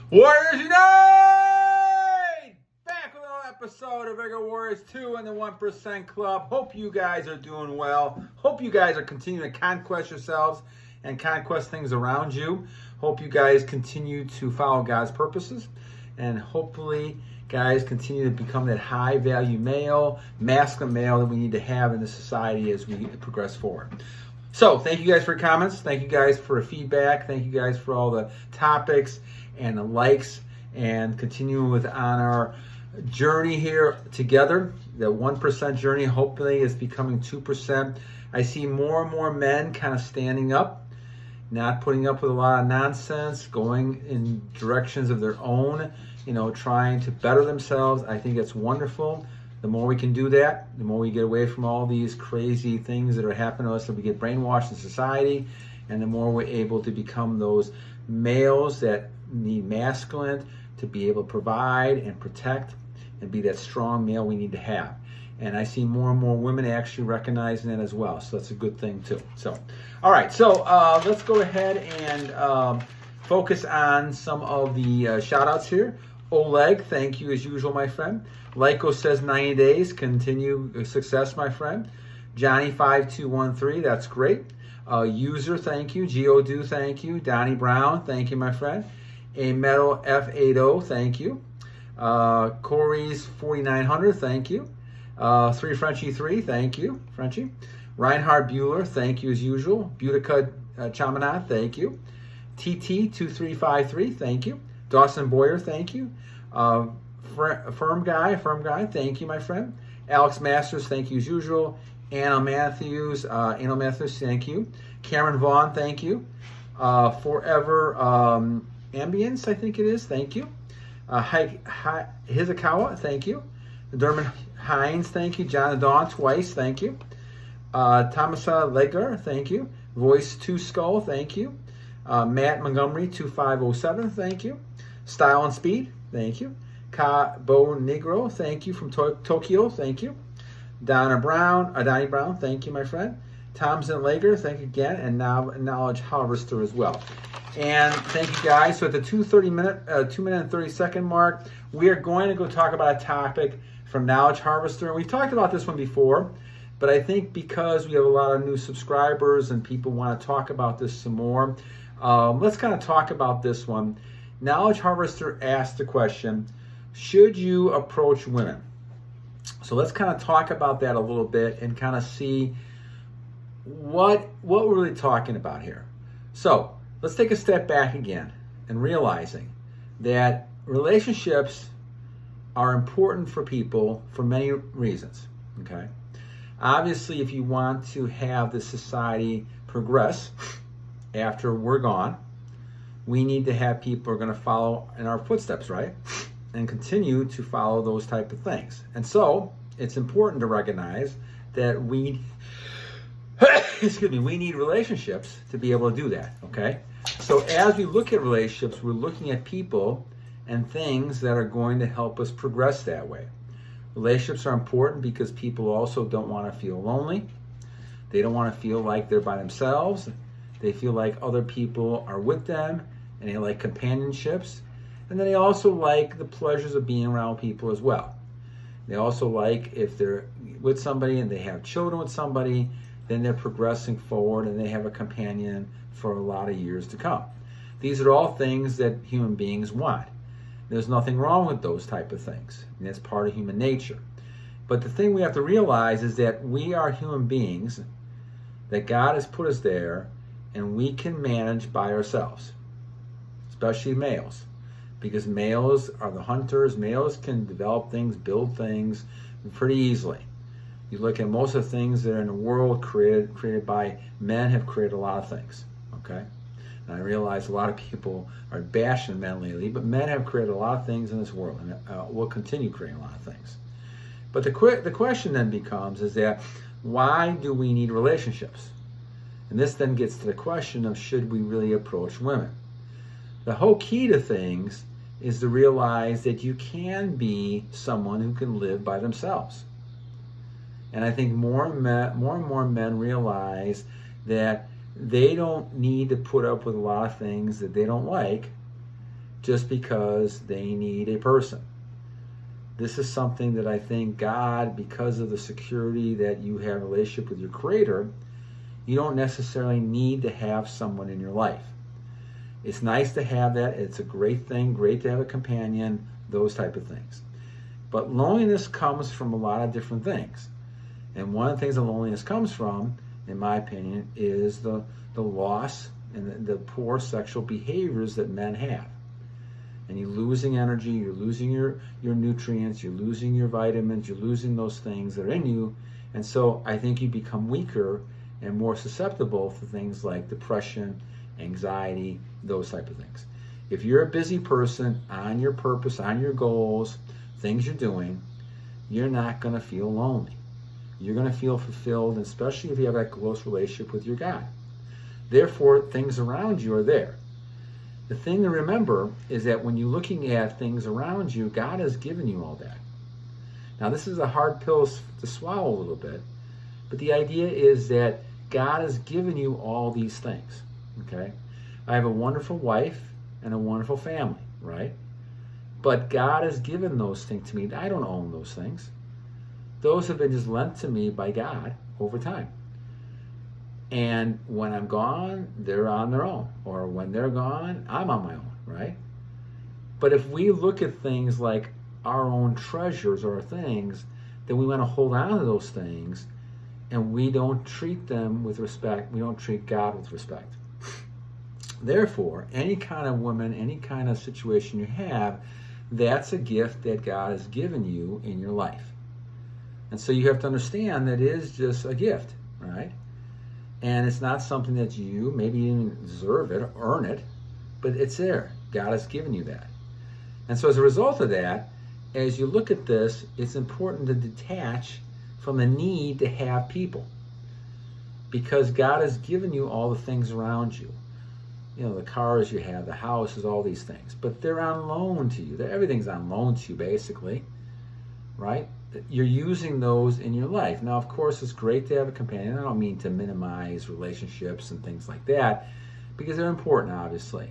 Warriors Unite! Back with another episode of Regular Warriors 2 and the 1% Club. Hope you guys are doing well. Hope you guys are continuing to conquest yourselves and conquest things around you. Hope you guys continue to follow God's purposes. And hopefully, guys, continue to become that high-value male, masculine male that we need to have in the society as we progress forward. So, thank you guys for your comments. Thank you guys for feedback. Thank you guys for all the topics and the likes, and continuing on our journey here together. The 1% journey hopefully is becoming 2%. I see more and more men kind of standing up, not putting up with a lot of nonsense, going in directions of their own, trying to better themselves. I think it's wonderful. The more we can do that, the more we get away from all these crazy things that are happening to us, that we get brainwashed in society, and the more we're able to become those males that need masculine to be able to provide and protect and be that strong male we need to have. And I see more and more women actually recognizing that as well. So that's a good thing too. So, all right. So let's go ahead and focus on some of the shout outs here. Oleg, thank you as usual, my friend. Lykkos says 90 days. Continue success, my friend. Johnnie 5213, that's great. User, thank you. Giodude, thank you. Donny Brown, thank you, my friend. Ametal F80, thank you. Corey's 4900, thank you. IIIFRENCYIII, thank you, Frenchie. Reinhardt Bieler, thank you as usual. Buddika Chaminda, thank you. TT2353, thank you. Dawson Boyer, thank you. Firm guy, thank you, my friend. Alex Masters, thank you as usual. Anikmathew, thank you. Cameron Vaughn, thank you. Forever Ambiance, I think it is, thank you. Hizkiyahu, thank you. Dermot Hynes, thank you. Jon the Dawn, twice, thank you. Tomsaint Leger, thank you. Voice 2 Skull, thank you. Matt Montgomery 2507, thank you. Style and Speed, thank you. Bo Negro, thank you from Tokyo, thank you. Donny Brown, thank you, my friend. Tomsaint Leger, thank you again, and Kniwledge Harvester as well. And thank you guys. So at the 2 minute and 30 second mark, we are going to go talk about a topic from Kniwledge Harvester. And we talked about this one before, but I think because we have a lot of new subscribers and people want to talk about this some more, let's kind of talk about this one. Kniwledge Harvester asked the question, should you approach women? So let's kind of talk about that a little bit and kind of see what we're really talking about here. So let's take a step back again and realizing that relationships are important for people for many reasons, okay? Obviously, if you want to have the society progress after we're gone, we need to have people who are going to follow in our footsteps, right? And continue to follow those type of things. And so it's important to recognize that we need relationships to be able to do that, okay? So as we look at relationships, we're looking at people and things that are going to help us progress that way. Relationships are important because people also don't want to feel lonely. They don't want to feel like they're by themselves. They feel like other people are with them, and they like companionships. And then they also like the pleasures of being around people as well. They also like, if they're with somebody and they have children with somebody, then they're progressing forward and they have a companion for a lot of years to come. These are all things that human beings want. There's nothing wrong with those type of things. And that's part of human nature. But the thing we have to realize is that we are human beings, that God has put us there, and we can manage by ourselves, especially males. Because males are the hunters. Males can develop things, build things pretty easily. You look at most of the things that are in the world created by men have created a lot of things, okay? And I realize a lot of people are bashing men lately, but men have created a lot of things in this world, and will continue creating a lot of things. But the question then becomes is that why do we need relationships? And this then gets to the question of, should we really approach women? The whole key to things is to realize that you can be someone who can live by themselves. And I think more and more men realize that they don't need to put up with a lot of things that they don't like just because they need a person. This is something that I think God, because of the security that you have a relationship with your Creator, you don't necessarily need to have someone in your life. It's nice to have that. It's a great thing, great to have a companion, those type of things. But loneliness comes from a lot of different things. And one of the things that loneliness comes from, in my opinion, is the loss and the poor sexual behaviors that men have. And you're losing energy, you're losing your nutrients, you're losing your vitamins, you're losing those things that are in you. And so I think you become weaker and more susceptible to things like depression, anxiety, those type of things. If you're a busy person on your purpose, on your goals, things you're doing, you're not going to feel lonely. You're going to feel fulfilled, especially if you have that close relationship with your God. Therefore, things around you are there. The thing to remember is that when you're looking at things around you, God has given you all that. Now, this is a hard pill to swallow a little bit, but the idea is that God has given you all these things, okay? I have a wonderful wife and a wonderful family, right? But God has given those things to me. I don't own those things. Those have been just lent to me by God over time. And when I'm gone, they're on their own. Or when they're gone, I'm on my own, right? But if we look at things like our own treasures or things, then we want to hold on to those things, and we don't treat them with respect. We don't treat God with respect. Therefore, any kind of woman, any kind of situation you have, that's a gift that God has given you in your life. And so you have to understand that it is just a gift, right? And it's not something that you maybe even deserve it, earn it, but it's there. God has given you that. And so as a result of that, as you look at this, it's important to detach from the need to have people, because God has given you all the things around you. You know, the cars you have, the houses, all these things. But they're on loan to you. Everything's on loan to you, basically, right? You're using those in your life. Now, of course, it's great to have a companion. I don't mean to minimize relationships and things like that, because they're important, obviously.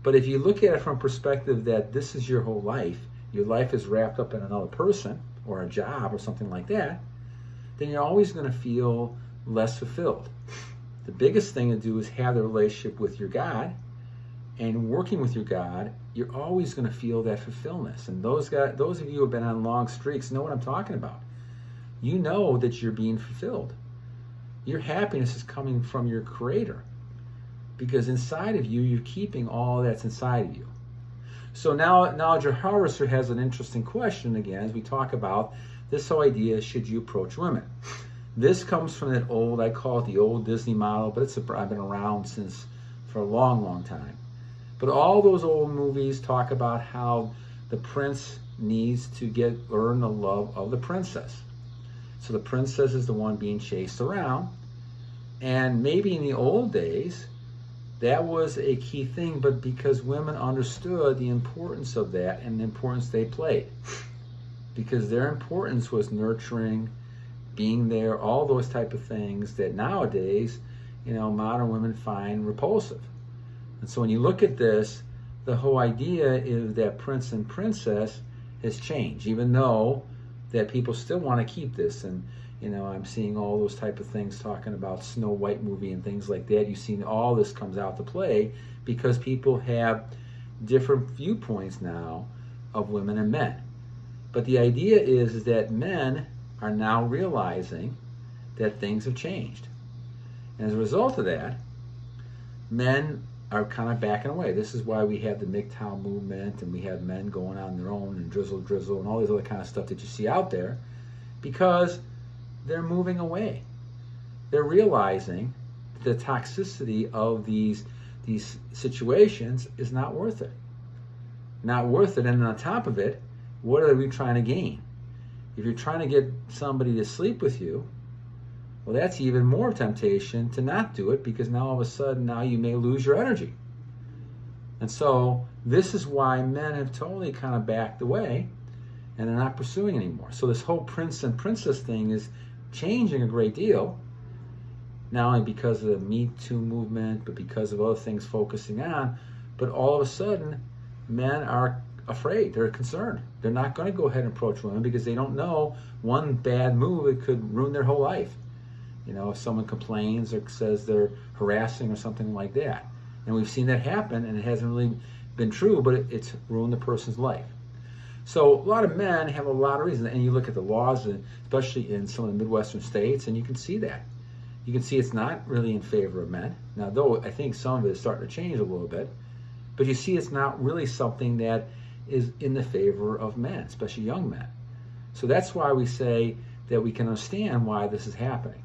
But if you look at it from perspective that this is your whole life, your life is wrapped up in another person or a job or something like that, then you're always going to feel less fulfilled. The biggest thing to do is have the relationship with your God, and working with your God, you're always going to feel that fulfillment. And those of you who have been on long streaks know what I'm talking about. You know that you're being fulfilled. Your happiness is coming from your Creator, because inside of you, you're keeping all that's inside of you. So now Kniwledge Harvester has an interesting question again as we talk about this whole idea, should you approach women? This comes from that old, I call it the old Disney model, but I've been around for a long, long time. But all those old movies talk about how the prince needs to learn the love of the princess. So the princess is the one being chased around. And maybe in the old days, that was a key thing, but because women understood the importance of that and the importance they played. Because their importance was nurturing, being there, all those type of things that nowadays, modern women find repulsive. And so when you look at this, the whole idea is that prince and princess has changed, even though that people still want to keep this. And, I'm seeing all those type of things talking about Snow White movie and things like that. You've seen all this comes out to play because people have different viewpoints now of women and men. But the idea is that men are now realizing that things have changed. And as a result of that, men are kind of backing away. This is why we have the MGTOW movement, and we have men going on their own, and drizzle and all these other kind of stuff that you see out there, because they're moving away. They're realizing the toxicity of these situations is not worth it. Not worth it. And on top of it, what are we trying to gain? If you're trying to get somebody to sleep with you, well, that's even more temptation to not do it, because now all of a sudden, now you may lose your energy. And so this is why men have totally kind of backed away and they're not pursuing anymore. So this whole prince and princess thing is changing a great deal, not only because of the Me Too movement, but because of other things focusing on. But all of a sudden, men are afraid. They're concerned. They're not going to go ahead and approach women because they don't know one bad move, it could ruin their whole life. You know, if someone complains or says they're harassing or something like that. And we've seen that happen, and it hasn't really been true, but it's ruined the person's life. So a lot of men have a lot of reasons, and you look at the laws, especially in some of the Midwestern states, and you can see that. You can see it's not really in favor of men. Now, though I think some of it is starting to change a little bit, but you see it's not really something that is in the favor of men, especially young men. So that's why we say that we can understand why this is happening.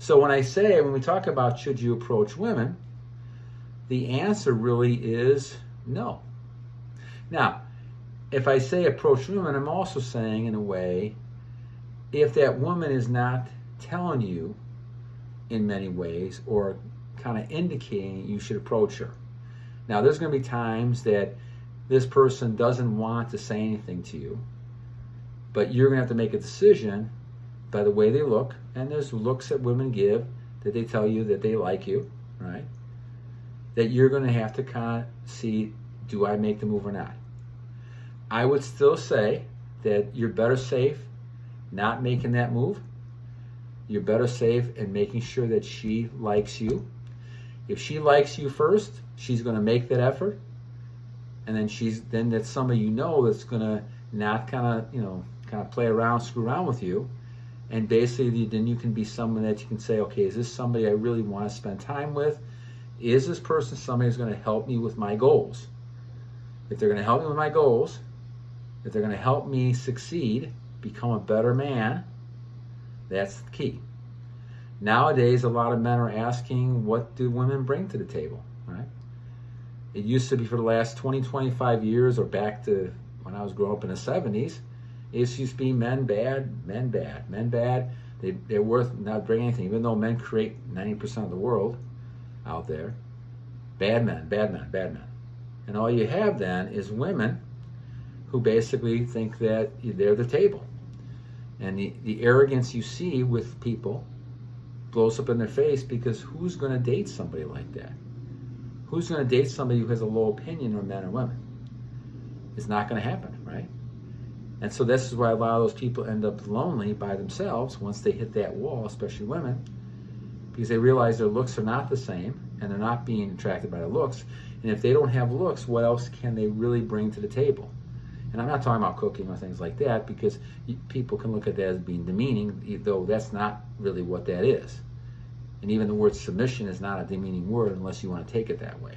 So when we talk about should you approach women, the answer really is no. Now, if I say approach women, I'm also saying in a way, if that woman is not telling you in many ways or kind of indicating you should approach her. Now, there's going to be times that this person doesn't want to say anything to you, but you're going to have to make a decision by the way they look, and there's looks that women give that they tell you that they like you, right? That you're going to have to kind of see, do I make the move or not? I would still say that you're better safe not making that move. You're better safe in making sure that she likes you. If she likes you first, she's going to make that effort, and then that's somebody you know that's going to not kind of play around, screw around with you, and basically then you can be someone that you can say, okay, is this somebody I really want to spend time with? Is this person somebody who's going to help me with my goals? If they're going to help me with my goals, if they're going to help me succeed, become a better man, that's the key. Nowadays, a lot of men are asking, what do women bring to the table, right? It used to be for the last 20, 25 years, or back to when I was growing up in the 70s, it used to be men bad, men bad, men bad. They're worth not bringing anything, even though men create 90% of the world out there. Bad men, bad men, bad men. And all you have then is women who basically think that they're the table. And the arrogance you see with people blows up in their face, because who's going to date somebody like that? Who's going to date somebody who has a low opinion of men or women? It's not going to happen, right? And so this is why a lot of those people end up lonely by themselves once they hit that wall, especially women, because they realize their looks are not the same, and they're not being attracted by their looks. And if they don't have looks, what else can they really bring to the table? And I'm not talking about cooking or things like that, because people can look at that as being demeaning, though that's not really what that is. And even the word submission is not a demeaning word unless you want to take it that way.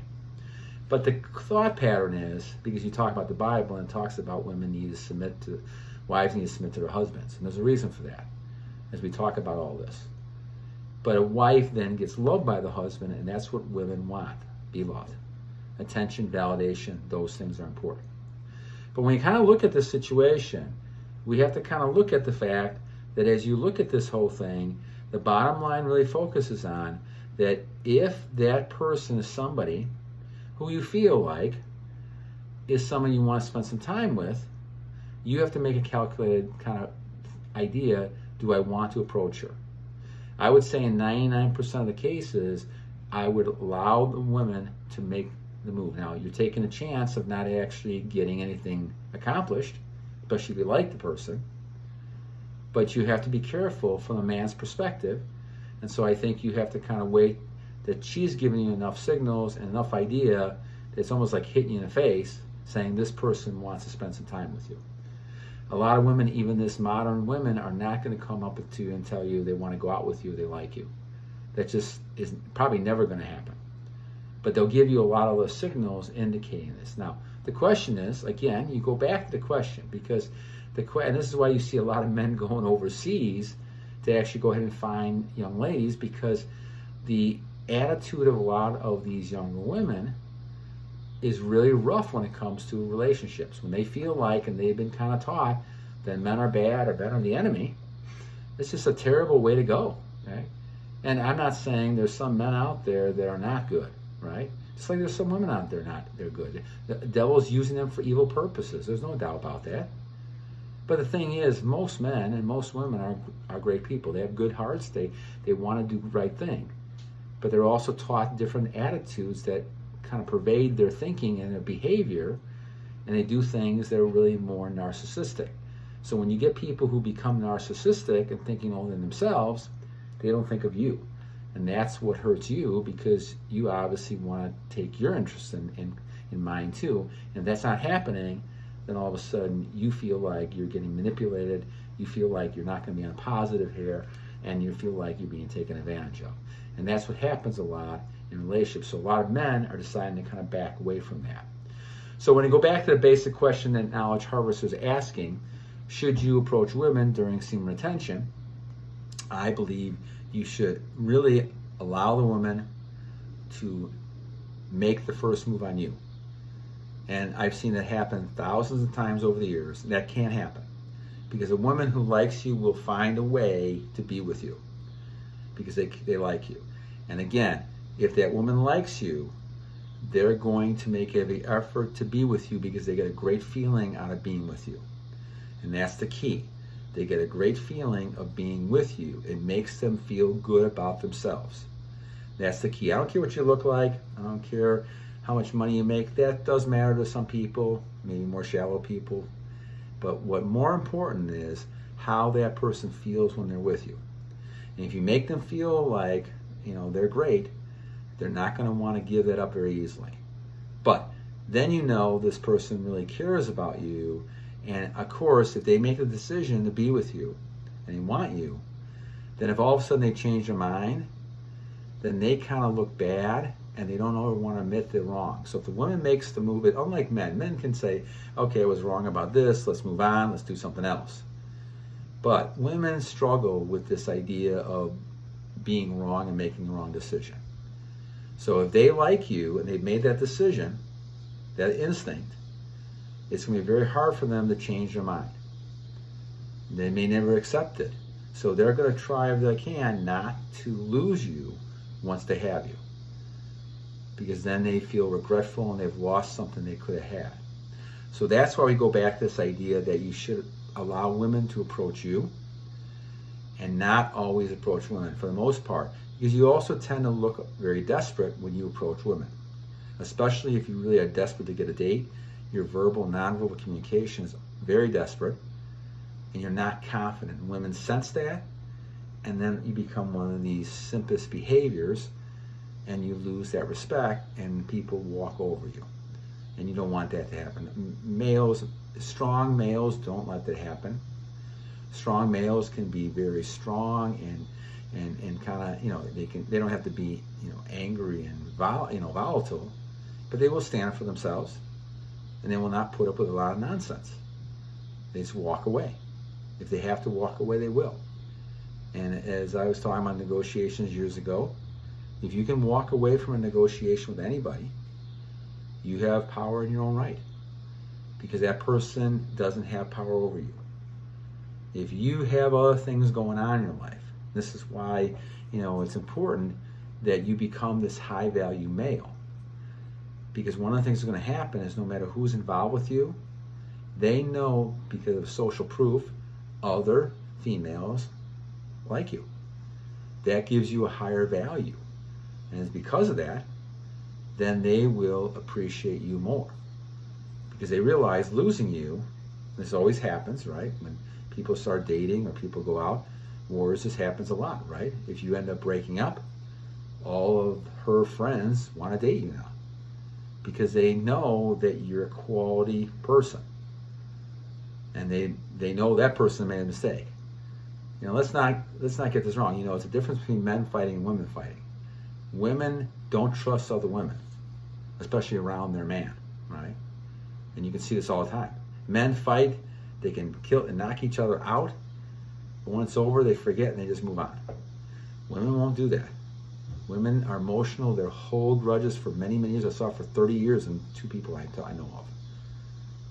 But the thought pattern is, because you talk about the Bible and it talks about women need to submit to, wives need to submit to their husbands. And there's a reason for that, as we talk about all this. But a wife then gets loved by the husband, and that's what women want, be loved. Attention, validation, those things are important. But when you kind of look at this situation, we have to kind of look at the fact that as you look at this whole thing, the bottom line really focuses on that if that person is somebody who you feel like is someone you want to spend some time with, you have to make a calculated kind of idea, do I want to approach her? I would say in 99% of the cases, I would allow the women to make the move. Now, you're taking a chance of not actually getting anything accomplished, especially if you like the person, but you have to be careful from a man's perspective. And so I think you have to kind of wait that she's giving you enough signals and enough idea that it's almost like hitting you in the face, saying this person wants to spend some time with you. A lot of women, even this modern women, are not going to come up to you and tell you they want to go out with you, they like you. That just is probably never going to happen. But they'll give you a lot of those signals indicating this. Now, the question is, again, you go back to the question, because and this is why you see a lot of men going overseas to actually go ahead and find young ladies, because the attitude of a lot of these younger women is really rough when it comes to relationships. When they feel like, and they've been kind of taught, that men are bad or men are the enemy, it's just a terrible way to go, right? And I'm not saying there's some men out there that are not good, right? Just like there's some women out there they're good. The devil's using them for evil purposes. There's no doubt about that. But the thing is, most men and most women are great people. They have good hearts. They want to do the right thing. But they're also taught different attitudes that kind of pervade their thinking and their behavior and they do things that are really more narcissistic. So when you get people who become narcissistic and thinking only of themselves, they don't think of you. And that's what hurts you, because you obviously want to take your interest in mind too. And if that's not happening, then all of a sudden you feel like you're getting manipulated, you feel like you're not going to be on positive here, and you feel like you're being taken advantage of. And that's what happens a lot in relationships. So a lot of men are deciding to kind of back away from that. So when you go back to the basic question that Kniwledge Harvester is asking, should you approach women during semen retention? I believe you should really allow the woman to make the first move on you. And I've seen it happen thousands of times over the years. That can't happen, because a woman who likes you will find a way to be with you because they like you. And again, if that woman likes you, they're going to make every effort to be with you because they get a great feeling out of being with you. And that's the key. They get a great feeling of being with you. It makes them feel good about themselves. That's the key. I don't care what you look like. I don't care how much money you make. That does matter to some people, maybe more shallow people. But what more important is how that person feels when they're with you. And if you make them feel like, they're great, they're not going to want to give that up very easily. But then this person really cares about you. And of course, if they make a decision to be with you and they want you, then if all of a sudden they change their mind, then they kind of look bad and they don't ever want to admit they're wrong. So if the woman makes the move, unlike men can say, okay, I was wrong about this, let's move on, let's do something else. But women struggle with this idea of being wrong and making the wrong decision. So if they like you and they've made that decision, that instinct, it's going to be very hard for them to change their mind. They may never accept it. So they're going to try if they can not to lose you once they have you, because then they feel regretful and they've lost something they could have had. So that's why we go back to this idea that you should allow women to approach you and not always approach women for the most part, because you also tend to look very desperate when you approach women, especially if you really are desperate to get a date. Your verbal, nonverbal communication is very desperate, and you're not confident. Women sense that, and then you become one of these simpest behaviors, and you lose that respect, and people walk over you. And you don't want that to happen. Strong males don't let that happen. Strong males can be very strong and kind of, they don't have to be, angry and volatile, but they will stand for themselves. And they will not put up with a lot of nonsense. They just walk away. If they have to walk away, they will. And as I was talking about negotiations years ago, if you can walk away from a negotiation with anybody, you have power in your own right, because that person doesn't have power over you. If you have other things going on in your life, this is why, it's important that you become this high-value male. Because one of the things that's going to happen is no matter who's involved with you, they know, because of social proof, other females like you. That gives you a higher value. And it's because of that, then they will appreciate you more. Because they realize losing you, this always happens, right? When people start dating or people go out, wars, this happens a lot, right? If you end up breaking up, all of her friends want to date you now, because they know that you're a quality person, and they know that person made a mistake. Let's not get this wrong. It's a difference between men fighting and women fighting. Women don't trust other women, especially around their man, right? And you can see this all the time. Men fight, they can kill and knock each other out, but when it's over, they forget and they just move on. Women won't do that. Women are emotional. They'll hold grudges for many, many years. I saw it for 30 years in two people I know of.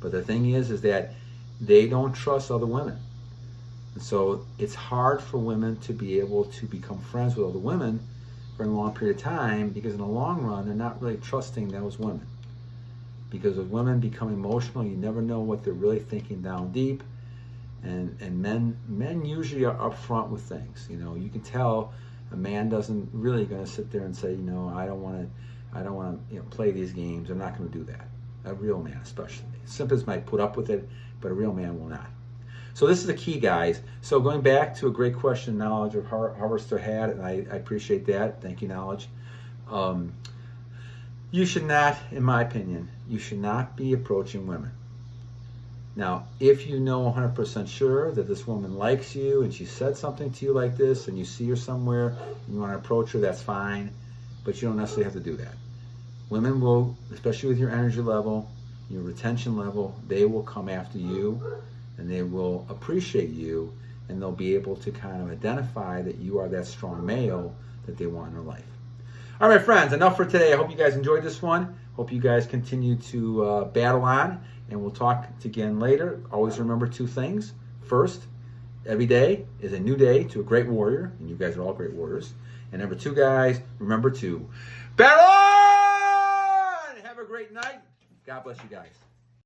But the thing is that they don't trust other women. And so it's hard for women to be able to become friends with other women for a long period of time, because in the long run, they're not really trusting those women. Because if women become emotional, you never know what they're really thinking down deep. And men usually are upfront with things. You can tell a man doesn't really going to sit there and say, I don't want to play these games. I'm not going to do that. A real man especially. Simpas might put up with it, but a real man will not. So this is the key, guys. So going back to a great question Kniwledge Harvester had, and I appreciate that. Thank you, Kniwledge. You should not, in my opinion, you should not be approaching women. Now, if you know 100% sure that this woman likes you and she said something to you like this and you see her somewhere and you want to approach her, that's fine, but you don't necessarily have to do that. Women will, especially with your energy level, your retention level, they will come after you and they will appreciate you, and they'll be able to kind of identify that you are that strong male that they want in their life. All right, my friends, enough for today. I hope you guys enjoyed this one. Hope you guys continue to battle on, and we'll talk again later. Always remember 2 things. First, every day is a new day to a great warrior, and you guys are all great warriors. And number 2, guys, remember to battle on! Have a great night. God bless you guys.